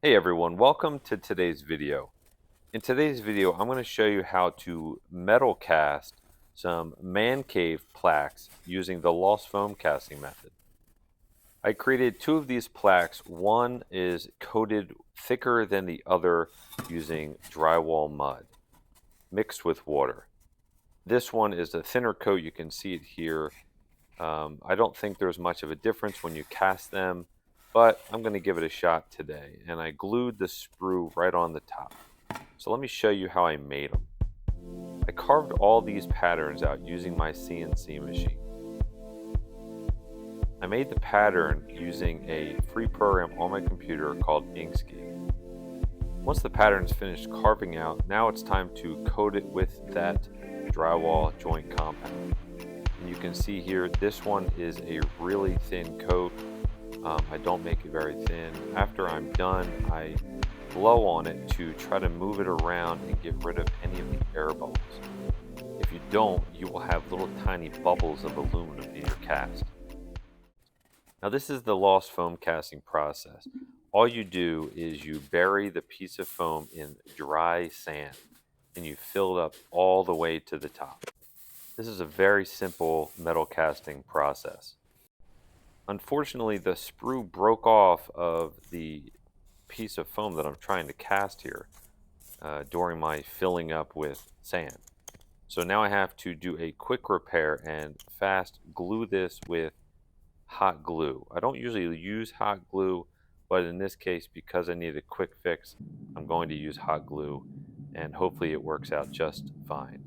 Hey everyone, welcome to today's video. In today's video, I'm going to show you how to metal cast some man cave plaques using the lost foam casting method. I created two of these plaques. One is coated thicker than the other using drywall mud mixed with water. This one is a thinner coat. You can see it here. I don't think there's much of a difference when you cast them, but I'm going to give it a shot today. And I glued the sprue right on the top. So let me show you how I made them. I carved all these patterns out using my CNC machine. I made the pattern using a free program on my computer called Inkscape. Once the pattern is finished carving out, now it's time to coat it with that drywall joint compound. And you can see here, this one is a really thin coat. I don't make it very thin. After I'm done, I blow on it to try to move it around and get rid of any of the air bubbles. If you don't, you will have little tiny bubbles of aluminum in your cast. Now this is the lost foam casting process. All you do is you bury the piece of foam in dry sand and you fill it up all the way to the top. This is a very simple metal casting process. Unfortunately, the sprue broke off of the piece of foam that I'm trying to cast here during my filling up with sand. So now I have to do a quick repair and fast glue this with hot glue. I don't usually use hot glue, but in this case, because I need a quick fix, I'm going to use hot glue, and hopefully it works out just fine.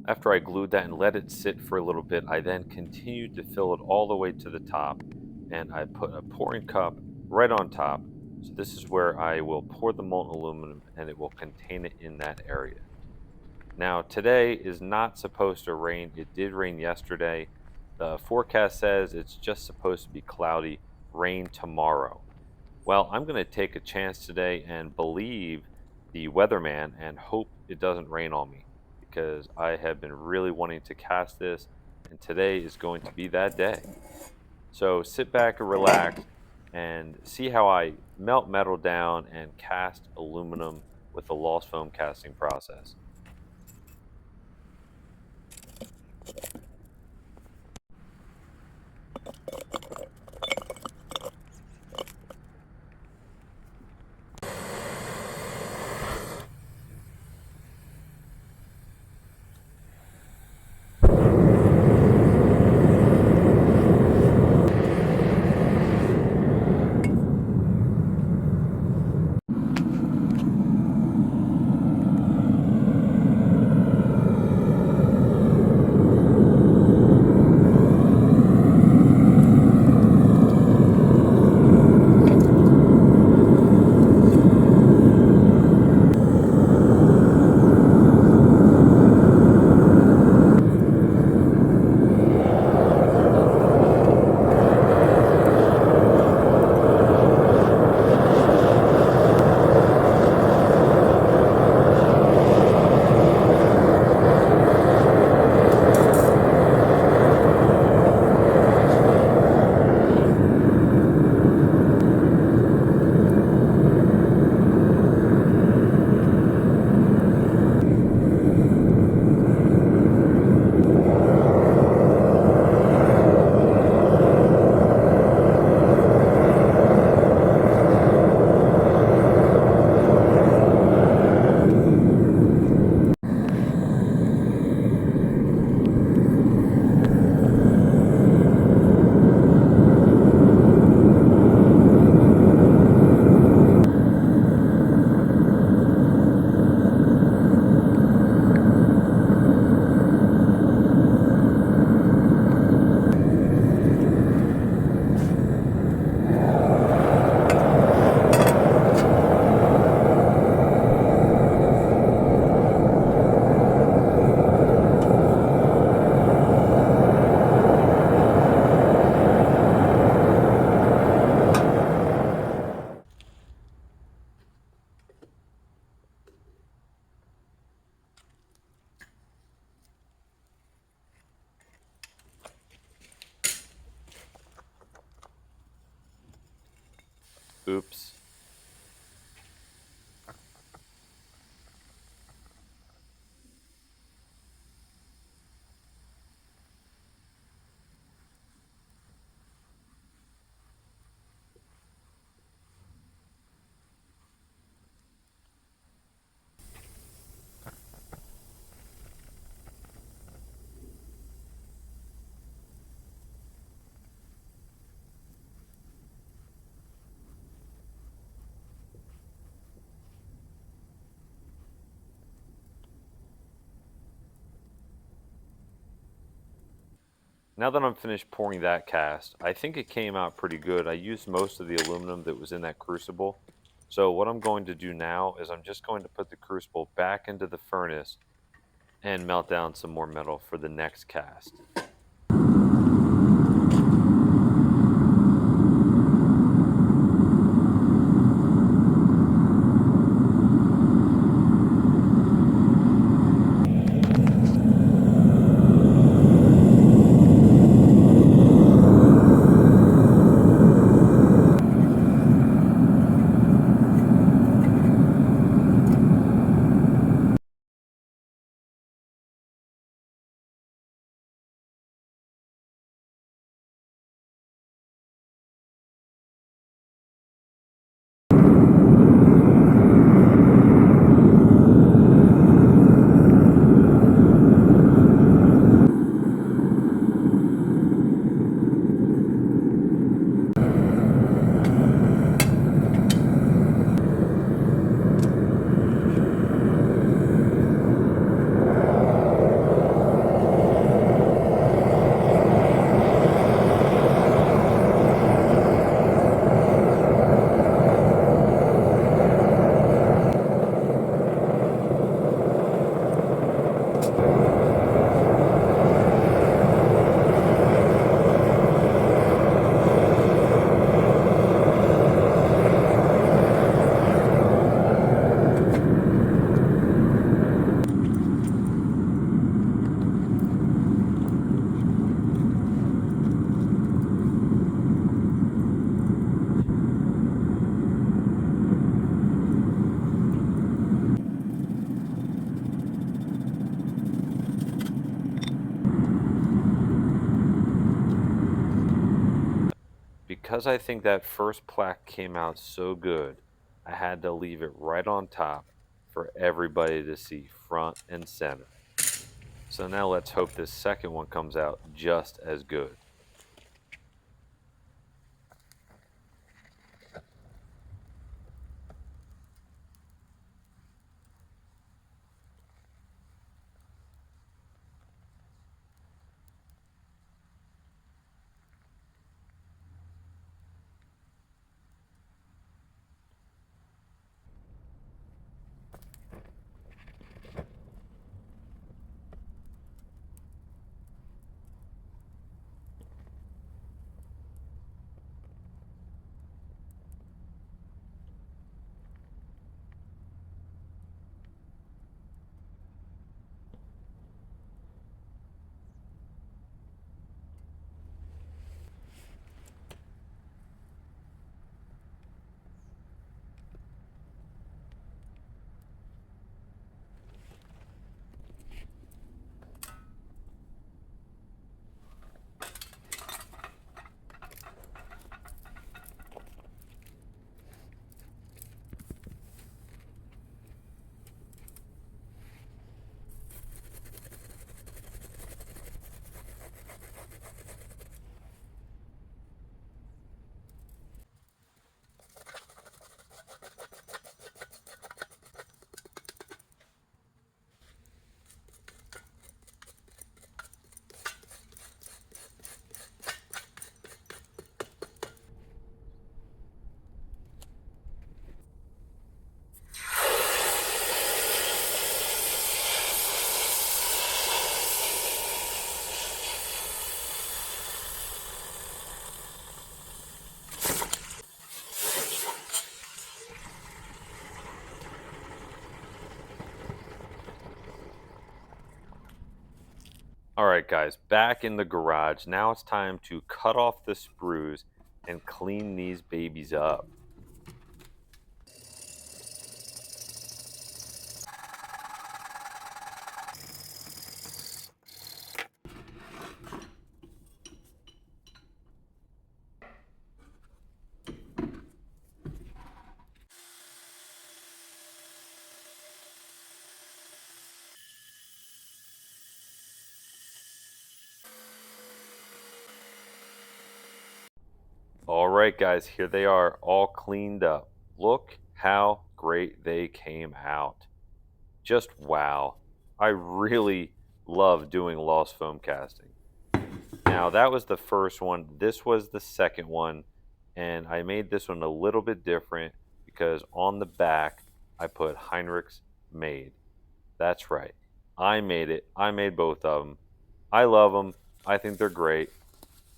After I glued that and let it sit for a little bit, I then continued to fill it all the way to the top, and I put a pouring cup right on top. So this is where I will pour the molten aluminum and it will contain it in that area. Now today is not supposed to rain. It did rain yesterday. The forecast says it's just supposed to be cloudy, rain tomorrow. Well, I'm going to take a chance today and believe the weatherman and hope it doesn't rain on me, because I have been really wanting to cast this, and today is going to be that day. So sit back and relax and see how I melt metal down and cast aluminum with the lost foam casting process. Oops. Now that I'm finished pouring that cast, I think it came out pretty good. I used most of the aluminum that was in that crucible. So what I'm going to do now is I'm just going to put the crucible back into the furnace and melt down some more metal for the next cast. Because I think that first plaque came out so good, I had to leave it right on top for everybody to see front and center. So now let's hope this second one comes out just as good. Alright guys, back in the garage. Now it's time to cut off the sprues and clean these babies up. Alright guys, here they are, all cleaned up. Look how great they came out. Just wow. I really love doing lost foam casting. Now that was the first one. This was the second one, and I made this one a little bit different because on the back I put Heinrich's made. That's right. I made it. I made both of them. I love them. I think they're great.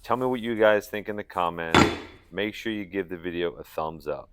Tell me what you guys think in the comments. Make sure you give the video a thumbs up.